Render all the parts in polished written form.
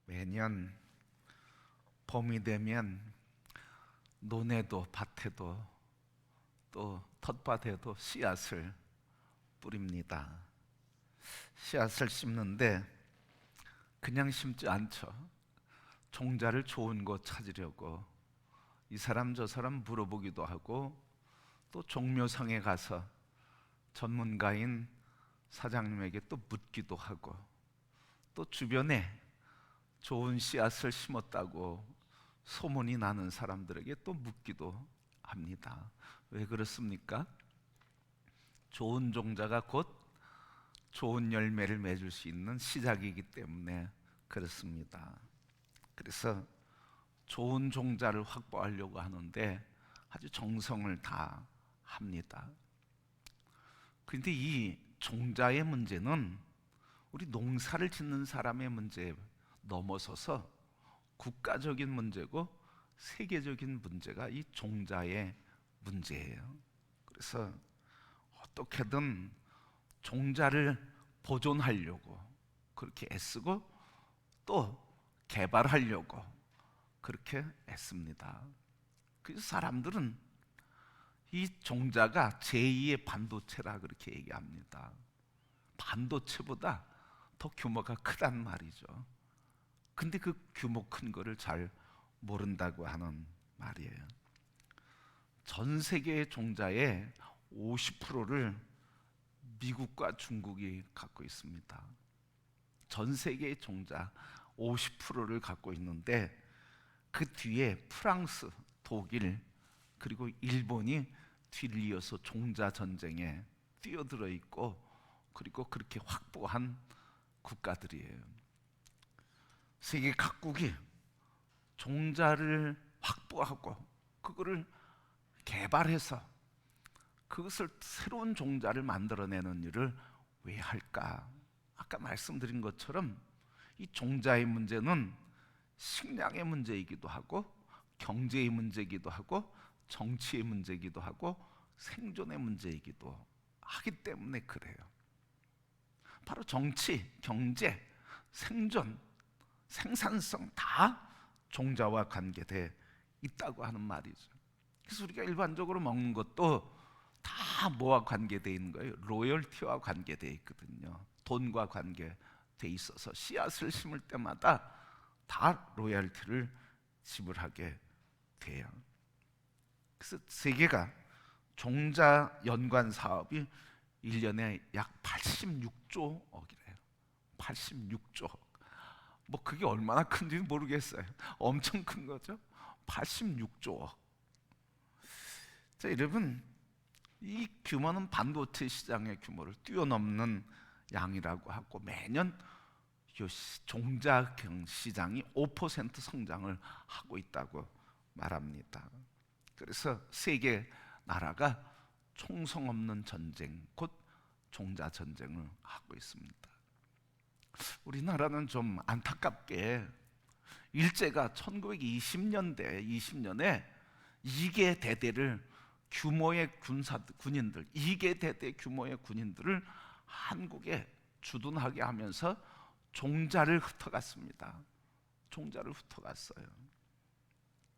매년 봄이 되면 논에도 밭에도 또 텃밭에도 씨앗을 뿌립니다. 씨앗을 심는데 그냥 심지 않죠. 종자를 좋은 거 찾으려고 이 사람 저 사람 물어보기도 하고, 또 종묘상에 가서 전문가인 사장님에게 또 묻기도 하고, 또 주변에 좋은 씨앗을 심었다고 소문이 나는 사람들에게 또 묻기도 합니다. 왜 그렇습니까? 좋은 종자가 곧 좋은 열매를 맺을 수 있는 시작이기 때문에 그렇습니다. 그래서 좋은 종자를 확보하려고 하는데 아주 정성을 다 합니다. 그런데 이 종자의 문제는 우리 농사를 짓는 사람의 문제에 넘어서서 국가적인 문제고 세계적인 문제가 이 종자의 문제예요. 그래서 어떻게든 종자를 보존하려고 그렇게 애쓰고 또 개발하려고 그렇게 애씁니다. 그래서 사람들은 이 종자가 제2의 반도체라 그렇게 얘기합니다. 반도체보다 더 규모가 크단 말이죠. 근데 그 규모 큰 거를 잘 모른다고 하는 말이에요. 전 세계의 종자의 50%를 미국과 중국이 갖고 있습니다. 전 세계의 종자 50%를 갖고 있는데 그 뒤에 프랑스, 독일 그리고 일본이 뒤를 이어서 종자 전쟁에 뛰어들어 있고, 그리고 그렇게 확보한 국가들이에요. 세계 각국이 종자를 확보하고 그거를 개발해서 그것을 새로운 종자를 만들어내는 일을 왜 할까? 아까 말씀드린 것처럼 이 종자의 문제는 식량의 문제이기도 하고 경제의 문제이기도 하고 정치의 문제이기도 하고 생존의 문제이기도 하기 때문에 그래요. 바로 정치, 경제, 생존, 생산성 다 종자와 관계돼 있다고 하는 말이죠. 그래서 우리가 일반적으로 먹는 것도 다 뭐와 관계되어 있는 거예요? 로열티와 관계되어 있거든요. 돈과 관계되어 있어서 씨앗을 심을 때마다 다 로열티를 지불하게 돼요. 그래서 세계가 종자 연관 사업이 1년에 약 86조 억이래요. 86조 억. 뭐 그게 얼마나 큰지 모르겠어요. 엄청 큰 거죠. 86조 억. 자, 여러분, 이 규모는 반도체 시장의 규모를 뛰어넘는 양이라고 하고, 매년 종자 시장이 5% 성장을 하고 있다고 말합니다. 그래서 세계 나라가 총성 없는 전쟁, 곧 종자 전쟁을 하고 있습니다. 우리나라는 좀 안타깝게 일제가 1920년대 20년에 2개 대대를 규모의 군인들, 2개 대대 규모의 군인들을 한국에 주둔하게 하면서 종자를 흩어갔습니다. 종자를 흩어갔어요.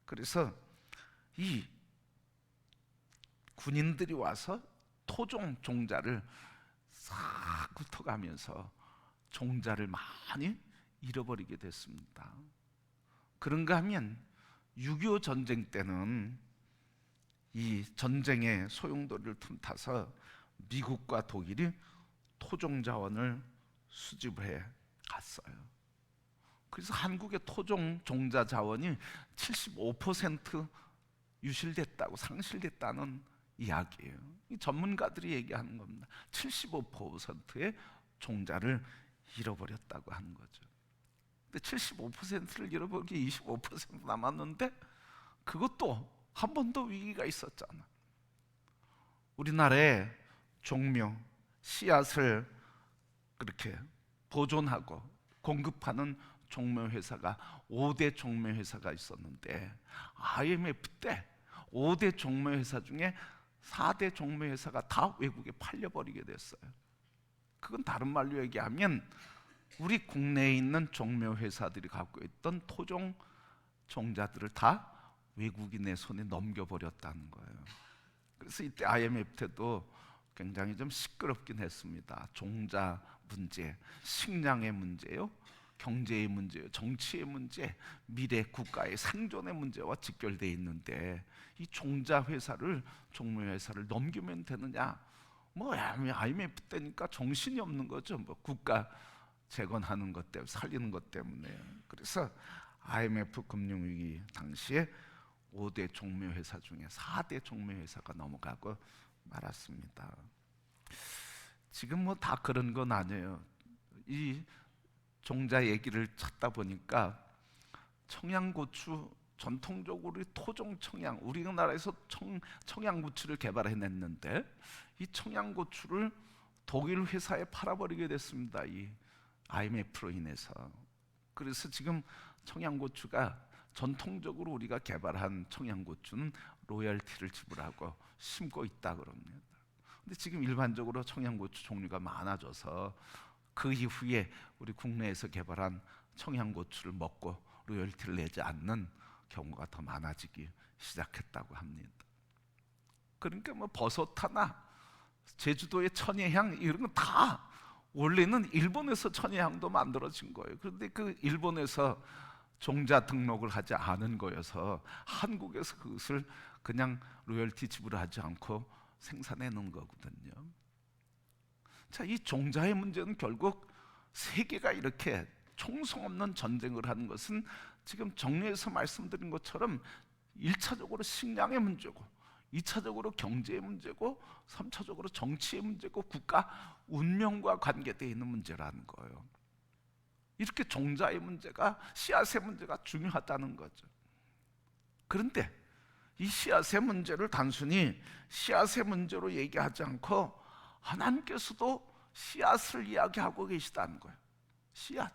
그래서 이 군인들이 와서 토종 종자를 싹 흩어가면서 종자를 많이 잃어버리게 됐습니다. 그런가 하면 6.25 전쟁 때는 이 전쟁의 소용돌이를 틈타서 미국과 독일이 토종 자원을 수집을 해 갔어요. 그래서 한국의 토종 종자 자원이 75% 유실됐다고, 상실됐다는 이야기예요. 이 전문가들이 얘기하는 겁니다. 75%의 종자를 잃어버렸다고 하는 거죠. 근데 75%를 잃어버리기 25% 남았는데 그것도 한 번 더 위기가 있었잖아. 우리나라에 종묘, 씨앗을 그렇게 보존하고 공급하는 종묘회사가 5대 종묘회사가 있었는데, IMF 때 5대 종묘회사 중에 4대 종묘회사가 다 외국에 팔려버리게 됐어요. 그건 다른 말로 얘기하면 우리 국내에 있는 종묘 회사들이 갖고 있던 토종 종자들을 다 외국인의 손에 넘겨버렸다는 거예요. 그래서 이때 IMF 때도 굉장히 좀 시끄럽긴 했습니다. 종자 문제, 식량의 문제요, 경제의 문제요, 정치의 문제, 미래 국가의 생존의 문제와 직결되어 있는데 이 종자 회사를, 종묘 회사를 넘기면 되느냐? 뭐 IMF 때니까 정신이 없는 거죠. 뭐 국가 재건하는 것 때문에, 살리는 것 때문에. 그래서 IMF 금융위기 당시에 5대 종묘 회사 중에 4대 종묘 회사가 넘어가고 말았습니다. 지금 뭐 다 그런 건 아니에요. 이 종자 얘기를 찾다 보니까 청양고추, 전통적으로 토종 청양, 우리나라에서 청양고추를 개발해냈는데 이 청양고추를 독일 회사에 팔아버리게 됐습니다. 이 IMF로 인해서. 그래서 지금 청양고추가, 전통적으로 우리가 개발한 청양고추는 로열티를 지불하고 심고 있다 그럽니다. 근데 지금 일반적으로 청양고추 종류가 많아져서 그 이후에 우리 국내에서 개발한 청양고추를 먹고 로열티를 내지 않는 경우가 더 많아지기 시작했다고 합니다. 그러니까 뭐 버섯 하나, 제주도의 천혜향 이런 건 다 원래는 일본에서 천혜향도 만들어진 거예요. 그런데 그 일본에서 종자 등록을 하지 않은 거여서 한국에서 그것을 그냥 로열티 지불하지 않고 생산해 놓은 거거든요. 자, 이 종자의 문제는 결국 세계가 이렇게 총성 없는 전쟁을 하는 것은 지금 정리해서 말씀드린 것처럼 1차적으로 식량의 문제고, 2차적으로 경제의 문제고, 3차적으로 정치의 문제고, 국가 운명과 관계되어 있는 문제라는 거예요. 이렇게 종자의 문제가, 씨앗의 문제가 중요하다는 거죠. 그런데 이 씨앗의 문제를 단순히 씨앗의 문제로 얘기하지 않고 하나님께서도 씨앗을 이야기하고 계시다는 거예요. 씨앗.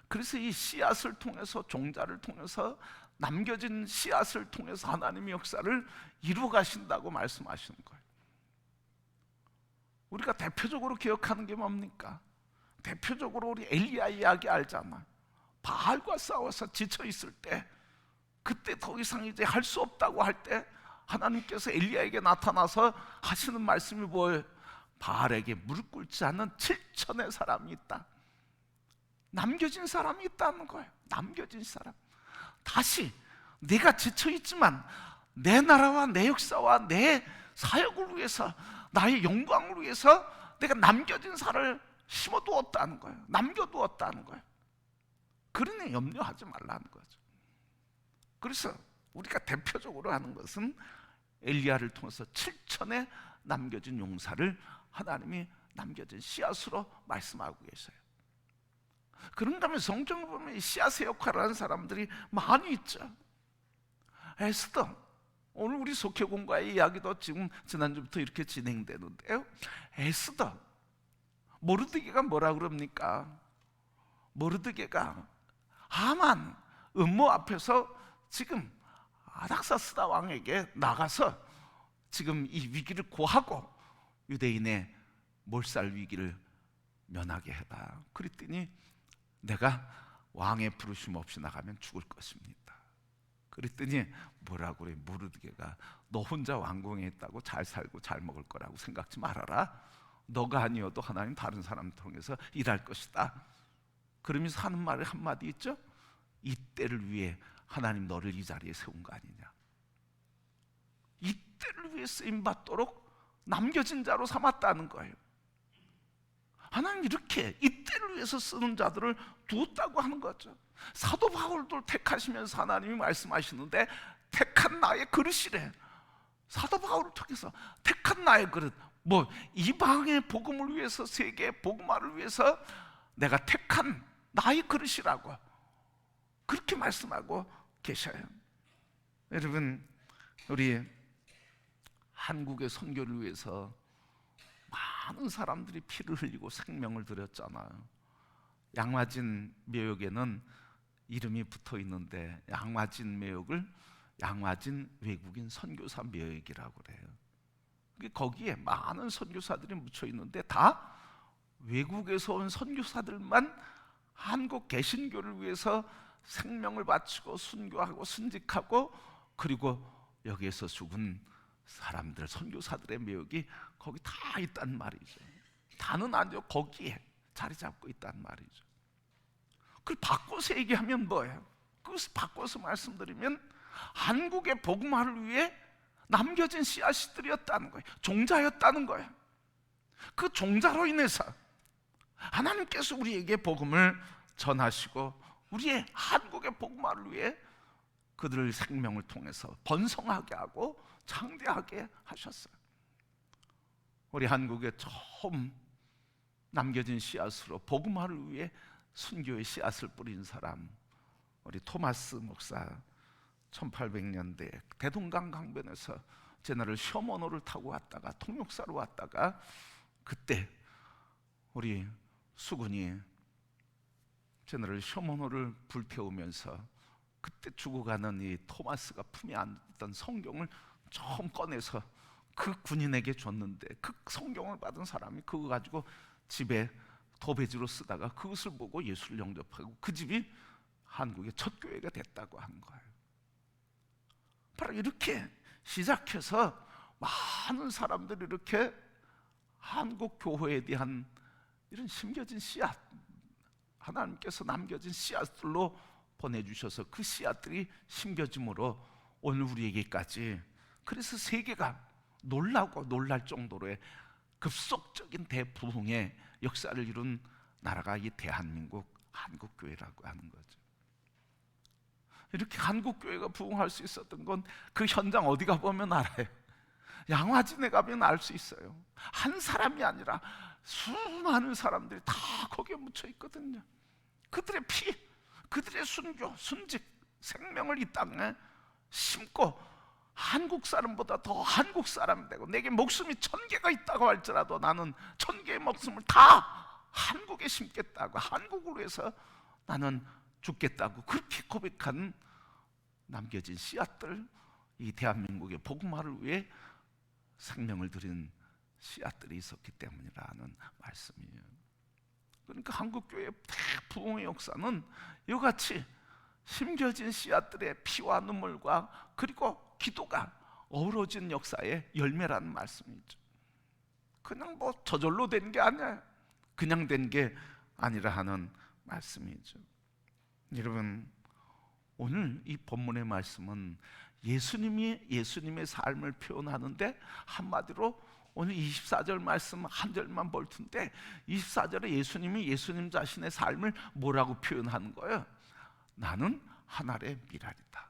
그래서 이 씨앗을 통해서, 종자를 통해서, 남겨진 씨앗을 통해서 하나님의 역사를 이루어 가신다고 말씀하시는 거예요. 우리가 대표적으로 기억하는 게 뭡니까? 대표적으로 우리 엘리야 이야기 알잖아. 바알과 싸워서 지쳐 있을 때, 그때 더 이상 이제 할 수 없다고 할 때 하나님께서 엘리야에게 나타나서 하시는 말씀이 뭐예요? 바알에게 무릎 꿇지 않는 7천의 사람이 있다. 남겨진 사람이 있다는 거예요. 남겨진 사람. 다시 내가 지쳐 있지만 내 나라와 내 역사와 내 사역을 위해서, 나의 영광을 위해서 내가 남겨진 살을 심어두었다는 거예요. 남겨두었다는 거예요. 그러니 염려하지 말라는 거죠. 그래서 우리가 대표적으로 하는 것은 엘리야를 통해서 7천의 남겨진 용사를 하나님이 남겨진 씨앗으로 말씀하고 계세요. 그런가 하면 성경을 보면 이 씨앗의 역할을 하는 사람들이 많이 있죠. 에스더, 오늘 우리 속회공과의 이야기도 지금 지난주부터 이렇게 진행되는데요. 에스더, 모르드게가 뭐라 그럽니까? 모르드게가 하만 음모 앞에서 지금 아닥사스다 왕에게 나가서 지금 이 위기를 고하고 유대인의 몰살 위기를 면하게 해라. 그랬더니 내가 왕의 부르심 없이 나가면 죽을 것입니다. 그랬더니 뭐라고 그래? 모르드게가 너 혼자 왕궁에 있다고 잘 살고 잘 먹을 거라고 생각지 말아라. 너가 아니어도 하나님 다른 사람 통해서 일할 것이다. 그러면서 하는 말이 한마디 있죠? 이 때를 위해 하나님 너를 이 자리에 세운 거 아니냐. 이 때를 위해 쓰임받도록 남겨진 자로 삼았다는 거예요. 하나님 이렇게 이 때를 위해서 쓰는 자들을 두었다고 하는 거죠. 사도 바울도 택하시면서 하나님이 말씀하시는데 택한 나의 그릇이래. 사도 바울을 통해서 택한 나의 그릇, 뭐 이방의 복음을 위해서, 세계의 복음화를 위해서 내가 택한 나의 그릇이라고 그렇게 말씀하고 계셔요. 여러분, 우리 한국의 선교를 위해서 많은 사람들이 피를 흘리고 생명을 들였잖아요. 양화진 묘역에는 이름이 붙어 있는데 양화진 묘역을 양화진 외국인 선교사 묘역이라고 그래요. 거기에 많은 선교사들이 묻혀 있는데 다 외국에서 온 선교사들만 한국 개신교를 위해서 생명을 바치고 순교하고 순직하고, 그리고 여기에서 죽은 사람들, 선교사들의 묘역이 거기 다 있단 말이죠. 다는 아니죠. 거기에 자리 잡고 있단 말이죠. 그걸 바꿔서 얘기하면 뭐예요? 그것을 바꿔서 말씀드리면 한국의 복음화를 위해 남겨진 씨앗들이었다는 거예요. 종자였다는 거예요. 그 종자로 인해서 하나님께서 우리에게 복음을 전하시고 우리의 한국의 복음화를 위해 그들의 생명을 통해서 번성하게 하고 창대하게 하셨어요. 우리 한국에 처음 남겨진 씨앗으로 복음화를 위해 순교의 씨앗을 뿌린 사람, 우리 토마스 목사. 1800년대 대동강 강변에서 제너럴 셔먼호를 타고 왔다가 통역사로 왔다가, 그때 우리 수군이 제너럴 셔먼호를 불태우면서 그때 죽어가는 이 토마스가 품에 안던 성경을 처음 꺼내서 그 군인에게 줬는데, 그 성경을 받은 사람이 그거 가지고 집에 도배지로 쓰다가 그것을 보고 예수를 영접하고 그 집이 한국의 첫 교회가 됐다고 한 거예요. 바로 이렇게 시작해서 많은 사람들이 이렇게 한국 교회에 대한 이런 심겨진 씨앗, 하나님께서 남겨진 씨앗들로 보내주셔서 그 씨앗들이 심겨짐으로 오늘 우리에게까지, 그래서 세계가 놀라고 놀랄 정도로의 급속적인 대부흥의 역사를 이룬 나라가 이 대한민국 한국교회라고 하는 거죠. 이렇게 한국교회가 부흥할 수 있었던 건 그 현장 어디 가보면 알아요. 양화진에 가면 알 수 있어요. 한 사람이 아니라 수많은 사람들이 다 거기에 묻혀 있거든요. 그들의 피, 그들의 순교, 순직, 생명을 이 땅에 심고 한국 사람보다 더 한국 사람 되고, 내게 목숨이 1000개가 있다고 할지라도 나는 1000개의 목숨을 다 한국에 심겠다고, 한국을 위해서 나는 죽겠다고 그렇게 고백한 남겨진 씨앗들, 이 대한민국의 복음화를 위해 생명을 드린 씨앗들이 있었기 때문이라는 말씀이에요. 그러니까 한국교회의 대부흥의 역사는 이같이 심겨진 씨앗들의 피와 눈물과 그리고 기도가 어우러진 역사의 열매라는 말씀이죠. 그냥 뭐 저절로 된 게 아니에요. 그냥 된 게 아니라 하는 말씀이죠. 여러분, 오늘 이 본문의 말씀은 예수님의 삶을 표현하는데, 한마디로 오늘 24절 말씀 한 절만 볼 텐데, 24절에 예수님이 예수님 자신의 삶을 뭐라고 표현하는 거예요? 나는 하늘의 미랄이다.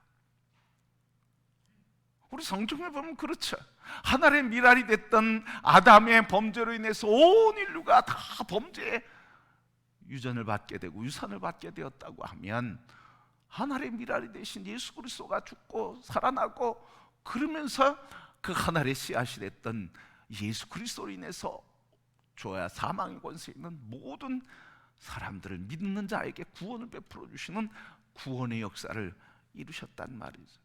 우리 성경에 보면 그렇죠. 하늘의 미랄이 됐던 아담의 범죄로 인해서 온 인류가 다 범죄에 유전을 받게 되고 유산을 받게 되었다고 하면, 하늘의 미랄이 되신 예수 그리스도가 죽고 살아나고, 그러면서 그 하늘의 씨앗이 됐던 예수 그리스도로 인해서 죄와 사망의 권세 있는 모든 사람들을 믿는 자에게 구원을 베풀어 주시는 구원의 역사를 이루셨단 말이죠.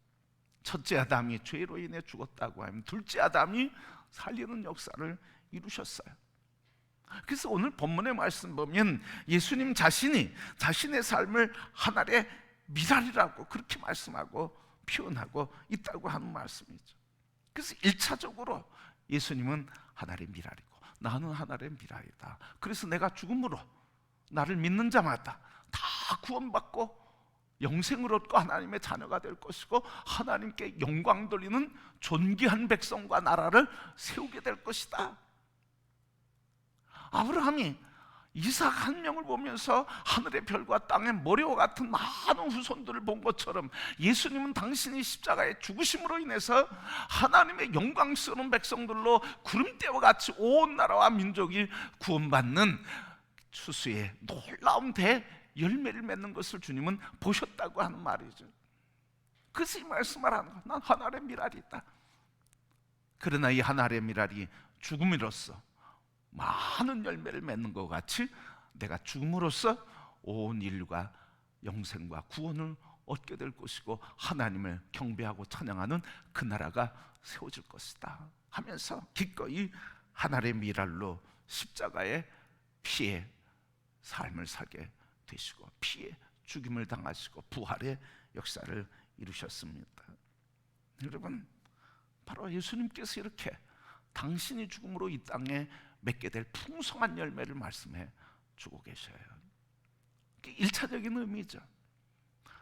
첫째 아담이 죄로 인해 죽었다고 하면 둘째 아담이 살리는 역사를 이루셨어요. 그래서 오늘 본문의 말씀 보면 예수님 자신이 자신의 삶을 하늘의 미랄이라고 그렇게 말씀하고 표현하고 있다고 하는 말씀이죠. 그래서 1차적으로 예수님은 하늘의 미랄이고 나는 하늘의 미랄이다. 그래서 내가 죽음으로 나를 믿는 자마다 다 구원받고 영생을 얻고 하나님의 자녀가 될 것이고, 하나님께 영광 돌리는 존귀한 백성과 나라를 세우게 될 것이다. 아브라함이 이삭 한 명을 보면서 하늘의 별과 땅의 모래와 같은 많은 후손들을 본 것처럼, 예수님은 당신이 십자가의 죽으심으로 인해서 하나님의 영광스러운 백성들로 구름대와 같이 온 나라와 민족이 구원받는 추수의 놀라운 열매를 맺는 것을 주님은 보셨다고 하는 말이죠. 그래서 이 말씀을 하는 거예요. 난 하늘의 미랄이다. 그러나 이 하늘의 미랄이 죽음으로써 많은 열매를 맺는 것 같이, 내가 죽음으로써 온 인류가 영생과 구원을 얻게 될 것이고 하나님을 경배하고 찬양하는 그 나라가 세워질 것이다 하면서 기꺼이 하늘의 미랄로 십자가에 피해 삶을 살게 되시고 피해 죽임을 당하시고 부활의 역사를 이루셨습니다. 여러분, 바로 예수님께서 이렇게 당신이 죽음으로 이 땅에 맺게 될 풍성한 열매를 말씀해 주고 계셔요. 1차적인 의미죠.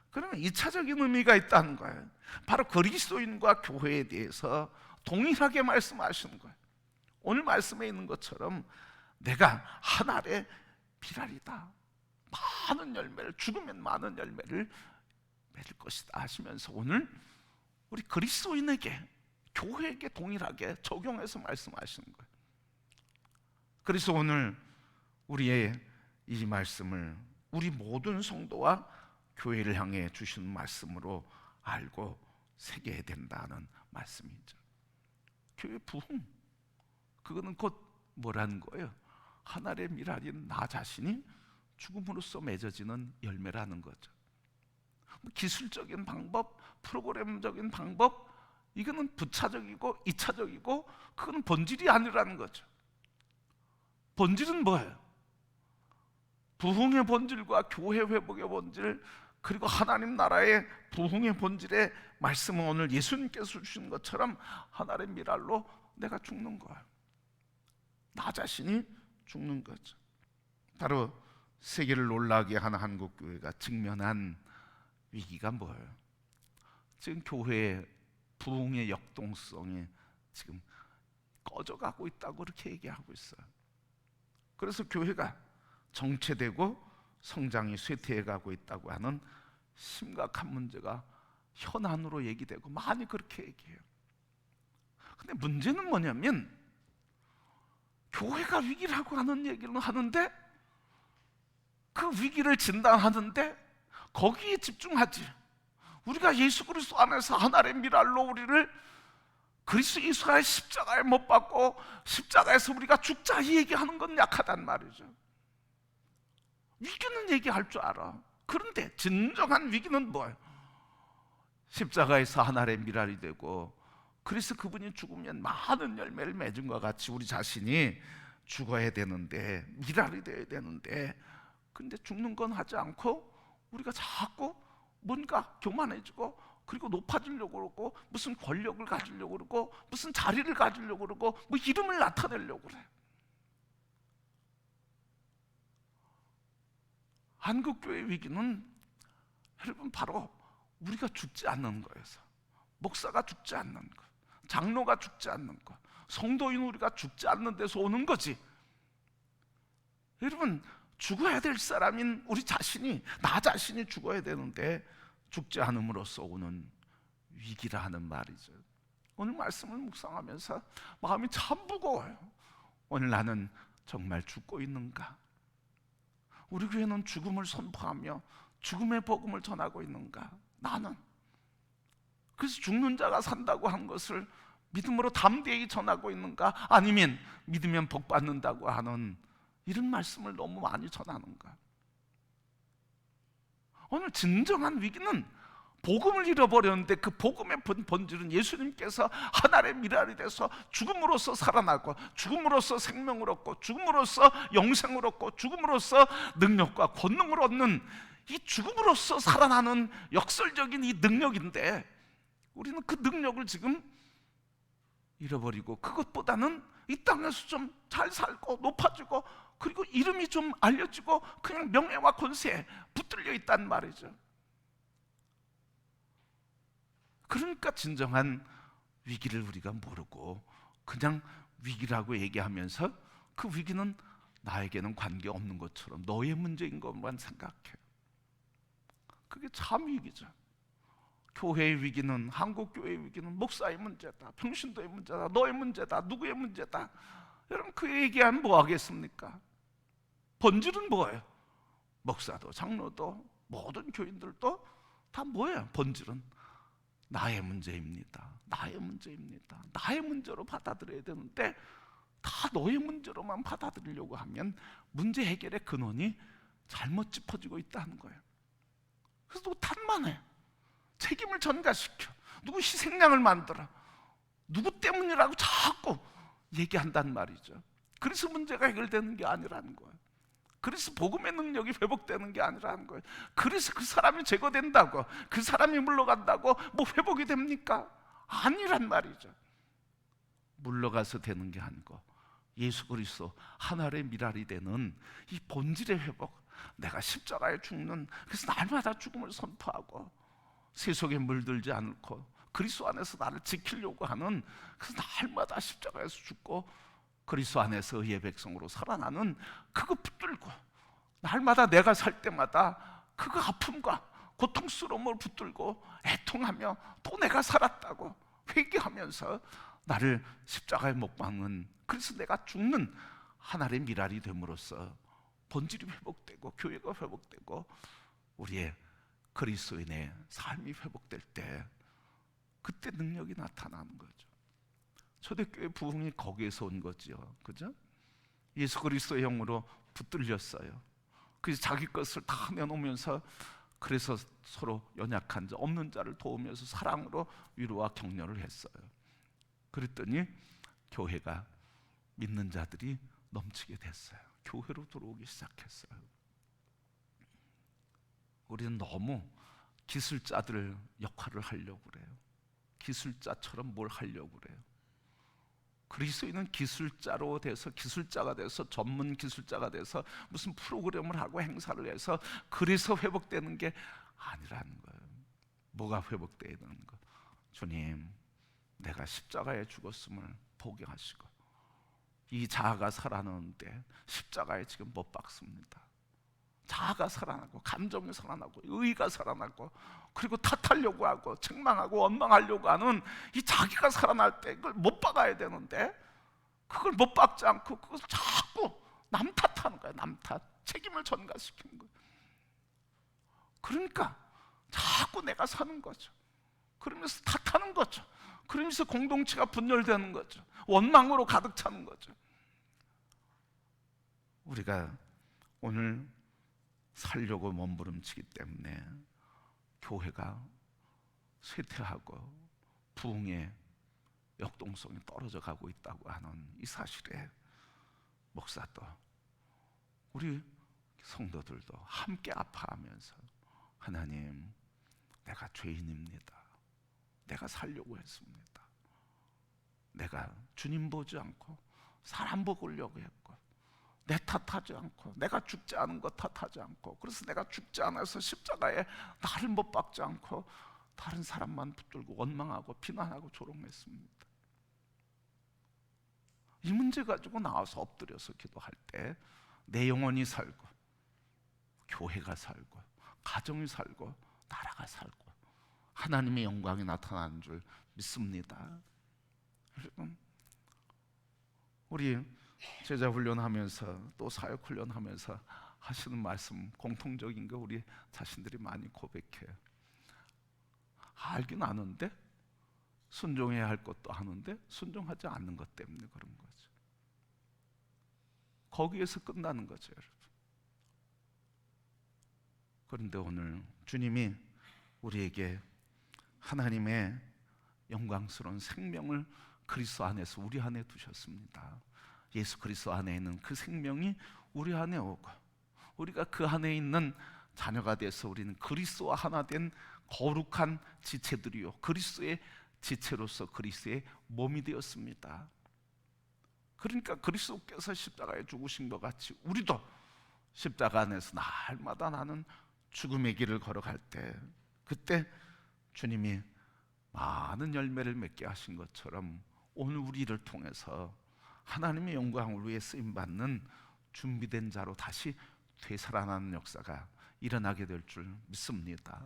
그러면 2차적인 의미가 있다는 거예요. 바로 그리스도인과 교회에 대해서 동일하게 말씀하시는 거예요. 오늘 말씀에 있는 것처럼 내가 한 알의 비랄이다, 많은 열매를, 죽으면 많은 열매를 맺을 것이다 하시면서 오늘 우리 그리스도인에게, 교회에게 동일하게 적용해서 말씀하시는 거예요. 그래서 오늘 우리의 이 말씀을 우리 모든 성도와 교회를 향해 주시는 말씀으로 알고 새겨야 된다는 말씀이죠. 교회 부흥, 그거는 곧 뭐라는 거예요? 하나의 미랄인 나 자신이 죽음으로써 맺어지는 열매라는 거죠. 기술적인 방법, 프로그램적인 방법, 이거는 부차적이고 2차적이고 그건 본질이 아니라는 거죠. 본질은 뭐예요? 부흥의 본질과 교회 회복의 본질, 그리고 하나님 나라의 부흥의 본질의 말씀은 오늘 예수님께서 주신 것처럼 하나의 미랄로 내가 죽는 거예요. 나 자신이 죽는 거죠. 바로 세계를 놀라게 하는 한국교회가 직면한 위기가 뭐예요? 지금 교회의 부흥의 역동성이 지금 꺼져가고 있다고 그렇게 얘기하고 있어요. 그래서 교회가 정체되고 성장이 쇠퇴해가고 있다고 하는 심각한 문제가 현안으로 얘기되고 많이 그렇게 얘기해요. 근데 문제는 뭐냐면 교회가 위기라고 하는 얘기를 하는데 그 위기를 진단하는데 거기에 집중하지. 우리가 예수 그리스도 안에서 하나의 미랄로 우리를 그리스도 예수의 십자가에 못 박고 십자가에서 우리가 죽자 이 얘기하는 건 약하단 말이죠. 위기는 얘기할 줄 알아. 그런데 진정한 위기는 뭐예요? 십자가에서 하나의 미랄이 되고 그래서 그분이 죽으면 많은 열매를 맺은 것 같이 우리 자신이 죽어야 되는데, 미랄이 되어야 되는데, 근데 죽는 건 하지 않고 우리가 자꾸 뭔가 교만해지고 그리고 높아지려고 그러고 무슨 권력을 가지려고 그러고 무슨 자리를 가지려고 그러고 뭐 이름을 나타내려고 그래. 한국교회 위기는 여러분 바로 우리가 죽지 않는 거여서, 목사가 죽지 않는 거, 장로가 죽지 않는 거, 성도인 우리가 죽지 않는 데서 오는 거지. 여러분, 죽어야 될 사람인 우리 자신이, 나 자신이 죽어야 되는데 죽지 않음으로써 오는 위기라 하는 말이죠. 오늘 말씀을 묵상하면서 마음이 참 무거워요. 오늘 나는 정말 죽고 있는가? 우리 교회는 죽음을 선포하며 죽음의 복음을 전하고 있는가? 나는 그래서 죽는 자가 산다고 한 것을 믿음으로 담대히 전하고 있는가? 아니면 믿으면 복 받는다고 하는 이런 말씀을 너무 많이 전하는가? 오늘 진정한 위기는 복음을 잃어버렸는데 그 복음의 본질은 예수님께서 하나의 미랄이 돼서 죽음으로써 살아나고 죽음으로써 생명을 얻고 죽음으로써 영생을 얻고 죽음으로써 능력과 권능을 얻는 이 죽음으로써 살아나는 역설적인 이 능력인데 우리는 그 능력을 지금 잃어버리고 그것보다는 이 땅에서 좀 잘 살고 높아지고 그리고 이름이 좀 알려지고 그냥 명예와 권세에 붙들려 있단 말이죠. 그러니까 진정한 위기를 우리가 모르고 그냥 위기라고 얘기하면서 그 위기는 나에게는 관계없는 것처럼 너의 문제인 것만 생각해. 그게 참 위기죠. 교회의 위기는, 한국교회의 위기는 목사의 문제다, 평신도의 문제다, 너의 문제다, 누구의 문제다. 여러분 그 얘기하면 뭐 하겠습니까? 본질은 뭐예요? 목사도 장로도 모든 교인들도 다 뭐예요? 본질은 나의 문제입니다. 나의 문제입니다. 나의 문제로 받아들여야 되는데 다 너의 문제로만 받아들이려고 하면 문제 해결의 근원이 잘못 짚어지고 있다는 거예요. 그래서 또 탓만해. 책임을 전가시켜. 누구 희생양을 만들어. 누구 때문이라고 자꾸 얘기한단 말이죠. 그래서 문제가 해결되는 게 아니라는 거예요. 그래서 복음의 능력이 회복되는 게 아니라는 거예요. 그래서 그 사람이 제거된다고, 그 사람이 물러간다고 뭐 회복이 됩니까? 아니란 말이죠. 물러가서 되는 게 아니고 예수 그리스도 하나의 미랄이 되는 이 본질의 회복, 내가 십자가에 죽는, 그래서 날마다 죽음을 선포하고 세속에 물들지 않고 그리스도 안에서 나를 지키려고 하는, 그래서 날마다 십자가에서 죽고 그리스도 안에서 의의 백성으로 살아나는 그거 붙들고 날마다 내가 살 때마다 그거 아픔과 고통스러움을 붙들고 애통하며 또 내가 살았다고 회개하면서 나를 십자가에 못 박는, 그래서 내가 죽는 하나의 미랄이 됨으로써 본질이 회복되고 교회가 회복되고 우리의 그리스도인의 삶이 회복될 때 그때 능력이 나타나는 거죠. 초대교회 부흥이 거기에서 온 거지요. 그죠? 예수 그리스도의 영으로 붙들렸어요. 그래서 자기 것을 다 내놓으면서, 그래서 서로 연약한 자, 없는 자를 도우면서 사랑으로 위로와 격려를 했어요. 그랬더니 교회가 믿는 자들이 넘치게 됐어요. 교회로 들어오기 시작했어요. 우리는 너무 기술자들 역할을 하려고 그래요. 기술자처럼 뭘 하려고 그래요. 그리스도인은 기술자로 돼서, 기술자가 돼서, 전문 기술자가 돼서 무슨 프로그램을 하고 행사를 해서 그래서 회복되는 게 아니라는 거예요. 뭐가 회복돼야 되는 거? 주님, 내가 십자가에 죽었음을 보게 하시고 이 자아가 살아나는데 십자가에 지금 못 박습니다. 자아가 살아나고 감정이 살아나고 의가 살아나고, 그리고 탓하려고 하고 책망하고 원망하려고 하는 이 자기가 살아날 때 그걸 못 박아야 되는데 그걸 못 박지 않고 그걸 자꾸 남 탓하는 거예요. 남 탓, 책임을 전가시키는 거예요. 그러니까 자꾸 내가 사는 거죠. 그러면서 탓하는 거죠. 그러면서 공동체가 분열되는 거죠. 원망으로 가득 차는 거죠. 우리가 오늘 살려고 몸부림치기 때문에 교회가 쇠퇴하고 부흥의 역동성이 떨어져 가고 있다고 하는 이 사실에 목사도 우리 성도들도 함께 아파하면서, 하나님, 내가 죄인입니다. 내가 살려고 했습니다. 내가 주님 보지 않고 사람 보려고 했고, 내 탓하지 않고, 내가 죽지 않은 것 탓하지 않고, 그래서 내가 죽지 않아서 십자가에 나를 못 박지 않고 다른 사람만 붙들고 원망하고 비난하고 조롱했습니다. 이 문제 가지고 나와서 엎드려서 기도할 때 내 영혼이 살고 교회가 살고 가정이 살고 나라가 살고 하나님의 영광이 나타나는 줄 믿습니다. 여러분, 우리 제자 훈련하면서 또 사역 훈련하면서 하시는 말씀 공통적인 거 우리 자신들이 많이 고백해요. 알긴 아는데, 순종해야 할 것도 아는데 순종하지 않는 것 때문에 그런 거죠. 거기에서 끝나는 거죠, 여러분. 그런데 오늘 주님이 우리에게 하나님의 영광스러운 생명을 그리스도 안에서 우리 안에 두셨습니다. 예수 그리스도 안에 있는 그 생명이 우리 안에 오고, 우리가 그 안에 있는 자녀가 돼서 우리는 그리스도와 하나 된 거룩한 지체들이요, 그리스도의 지체로서 그리스도의 몸이 되었습니다. 그러니까 그리스도께서 십자가에 죽으신 것 같이 우리도 십자가 안에서 날마다 나는 죽음의 길을 걸어갈 때, 그때 주님이 많은 열매를 맺게 하신 것처럼 오늘 우리를 통해서 하나님의 영광을 위해 쓰임받는 준비된 자로 다시 되살아나는 역사가 일어나게 될 줄 믿습니다.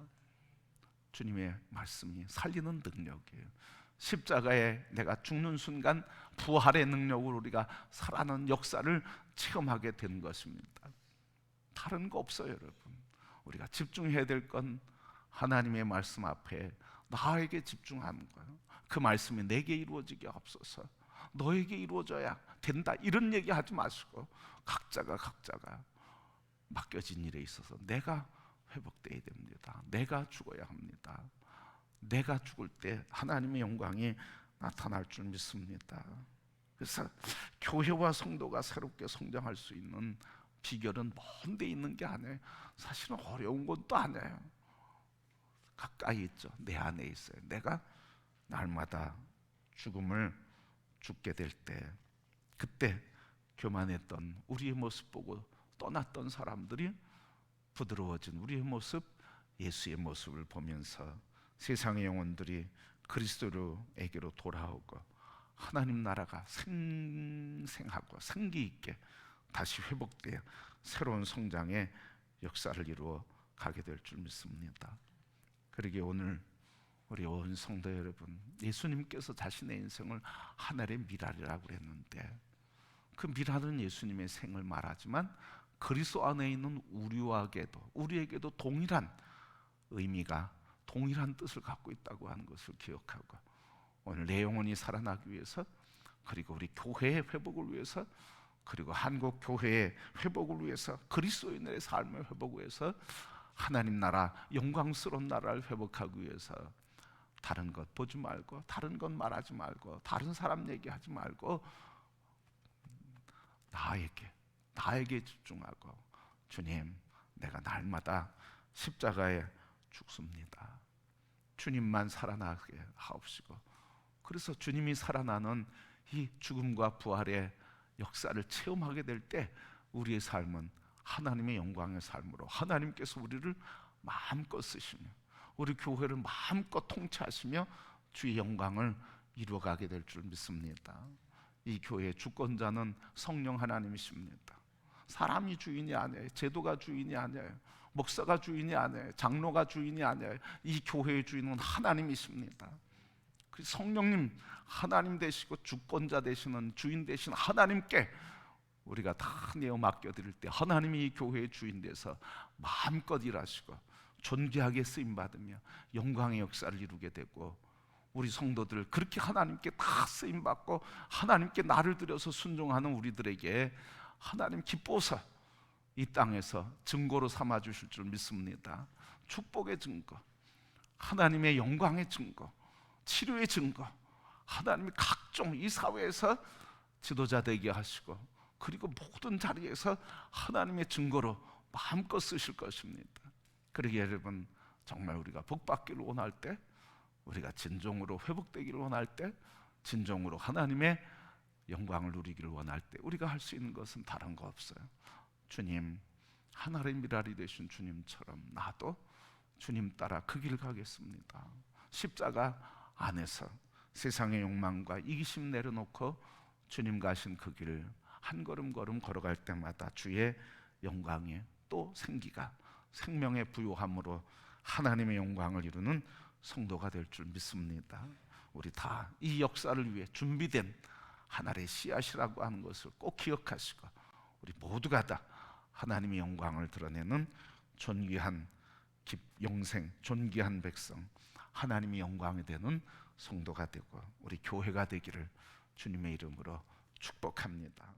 주님의 말씀이 살리는 능력이에요. 십자가에 내가 죽는 순간 부활의 능력으로 우리가 살아나는 역사를 체험하게 된 것입니다. 다른 거 없어요, 여러분. 우리가 집중해야 될 건 하나님의 말씀 앞에 나에게 집중하는 거예요. 그 말씀이 내게 이루어지게 없어서, 너에게 이루어져야 된다, 이런 얘기 하지 마시고 각자가 맡겨진 일에 있어서 내가 회복되어야 됩니다. 내가 죽어야 합니다. 내가 죽을 때 하나님의 영광이 나타날 줄 믿습니다. 그래서 교회와 성도가 새롭게 성장할 수 있는 비결은 먼 데 있는 게 아니에요. 사실은 어려운 건 또 아니에요. 가까이 있죠. 내 안에 있어요. 내가 날마다 죽음을 죽게 될 때, 그때 교만했던 우리의 모습 보고 떠났던 사람들이 부드러워진 우리의 모습, 예수의 모습을 보면서 세상의 영혼들이 그리스도에게로 돌아오고 하나님 나라가 생생하고 생기 있게 다시 회복되어 새로운 성장의 역사를 이루어 가게 될 줄 믿습니다. 그러기에 오늘 우리 온 성도 여러분, 예수님께서 자신의 인생을 하늘의 미랄이라고 그랬는데, 그 미랄은 예수님의 생을 말하지만 그리스도 안에 있는 우리에게도 동일한 의미가, 동일한 뜻을 갖고 있다고 하는 것을 기억하고, 오늘 내 영혼이 살아나기 위해서, 그리고 우리 교회의 회복을 위해서, 그리고 한국 교회의 회복을 위해서, 그리스도인들의 삶의 회복을 위해서, 하나님 나라, 영광스러운 나라를 회복하기 위해서 다른 것 보지 말고, 다른 것 말하지 말고, 다른 사람 얘기하지 말고 나에게 집중하고, 주님, 내가 날마다 십자가에 죽습니다. 주님만 살아나게 하옵시고, 그래서 주님이 살아나는 이 죽음과 부활의 역사를 체험하게 될 때 우리의 삶은 하나님의 영광의 삶으로, 하나님께서 우리를 마음껏 쓰시며 우리 교회를 마음껏 통치하시며 주의 영광을 이루어가게 될 줄 믿습니다. 이 교회의 주권자는 성령 하나님이십니다. 사람이 주인이 아니에요. 제도가 주인이 아니에요. 목사가 주인이 아니에요. 장로가 주인이 아니에요. 이 교회의 주인은 하나님이십니다. 그 성령님, 하나님 되시고 주권자 되시는, 주인 되신 하나님께 우리가 다 내어 맡겨드릴 때 하나님이 이 교회의 주인 돼서 마음껏 일하시고 존귀하게 쓰임받으며 영광의 역사를 이루게 되고, 우리 성도들 그렇게 하나님께 다 쓰임받고 하나님께 나를 들여서 순종하는 우리들에게 하나님 기뻐서 이 땅에서 증거로 삼아 주실 줄 믿습니다. 축복의 증거, 하나님의 영광의 증거, 치료의 증거, 하나님이 각종 이 사회에서 지도자 되게 하시고, 그리고 모든 자리에서 하나님의 증거로 마음껏 쓰실 것입니다. 그러기에 여러분, 정말 우리가 복받기를 원할 때, 우리가 진정으로 회복되기를 원할 때, 진정으로 하나님의 영광을 누리기를 원할 때 우리가 할 수 있는 것은 다른 거 없어요. 주님, 하늘의 미랄이 되신 주님처럼 나도 주님 따라 그 길 가겠습니다. 십자가 안에서 세상의 욕망과 이기심 내려놓고 주님 가신 그 길 한 걸음 걸음 걸어갈 때마다 주의 영광에 또 생기가, 생명의 부요함으로 하나님의 영광을 이루는 성도가 될 줄 믿습니다. 우리 다 이 역사를 위해 준비된 하나의 씨앗이라고 하는 것을 꼭 기억하시고, 우리 모두가 다 하나님의 영광을 드러내는 존귀한 영생, 존귀한 백성, 하나님의 영광이 되는 성도가 되고 우리 교회가 되기를 주님의 이름으로 축복합니다.